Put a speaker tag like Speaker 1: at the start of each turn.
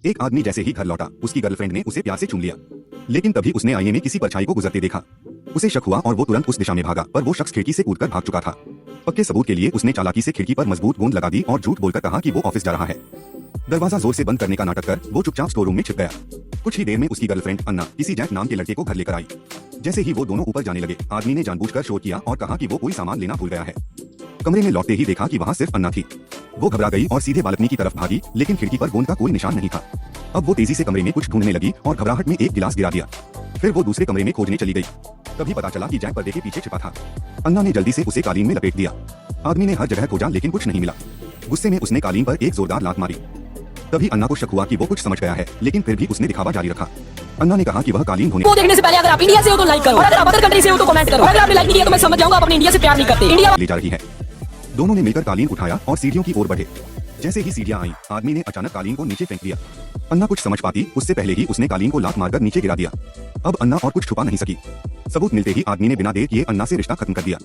Speaker 1: एक आदमी जैसे ही घर लौटा उसकी गर्लफ्रेंड ने उसे प्यार से चूम लिया, लेकिन तभी उसने आईने में किसी परछाई को गुजरते देखा। उसे शक हुआ और वो तुरंत उस दिशा में भागा, पर वो शख्स खिड़की से कूदकर भाग चुका था। पक्के सबूत के लिए उसने चालाकी से खिड़की पर मजबूत गोंद लगा दी और झूठ बोलकर कहा कि वो ऑफिस जा रहा है। दरवाजा जोर से बंद करने का नाटक कर वो चुपचाप स्टोर रूम में छिप गया। कुछ ही देर में उसकी गर्लफ्रेंड अन्ना किसी जैक नाम के लड़के को घर लेकर आई। जैसे ही वो दोनों ऊपर जाने लगे, आदमी ने जानबूझकर शोर किया और कहा कि वो कोई सामान लेना भूल गया है। कमरे में लौटते ही देखा कि वहाँ सिर्फ अन्ना थी। वो घबरा गई और सीधे बालकनी की तरफ भागी, लेकिन खिड़की पर गोंद का कोई निशान नहीं था। अब वो तेजी से कमरे में कुछ ढूंढने लगी और घबराहट में एक गिलास गिरा दिया। फिर वो दूसरे कमरे में खोजने चली गई। तभी पता चला कि जैक पर्दे के पीछे छिपा था। अन्ना ने जल्दी से उसे कालीन में लपेट दिया। आदमी ने हर जगह खोजा लेकिन कुछ नहीं मिला। गुस्से में उसने कालीन पर एक जोरदार लात मारी। तभी अन्ना को शक हुआ कि वो कुछ समझ गया है, लेकिन फिर भी उसने दिखावा जारी रखा। अन्ना ने कहा कि वह कालीन धोने
Speaker 2: वो देखने से पहले अगर आप इंडिया से हो तो लाइक करो, और अगर आप अदर कंट्री से हो तो कमेंट करो। अगर आपने लाइक नहीं किया तो मैं समझ जाऊंगा आप अपने इंडिया से प्यार नहीं करते। इंडिया
Speaker 1: ले जा रही है। दोनों ने मिलकर कालीन उठाया और सीढ़ियों की ओर बढ़े। जैसे ही सीढ़ियां आईं, आदमी ने अचानक कालीन को नीचे फेंक दिया। अन्ना कुछ समझ पाती उससे पहले ही उसने कालीन को लात मारकर नीचे गिरा दिया। अब अन्ना और कुछ छुपा नहीं सकी। सबूत मिलते ही आदमी ने बिना देर किए अन्ना से रिश्ता खत्म कर दिया।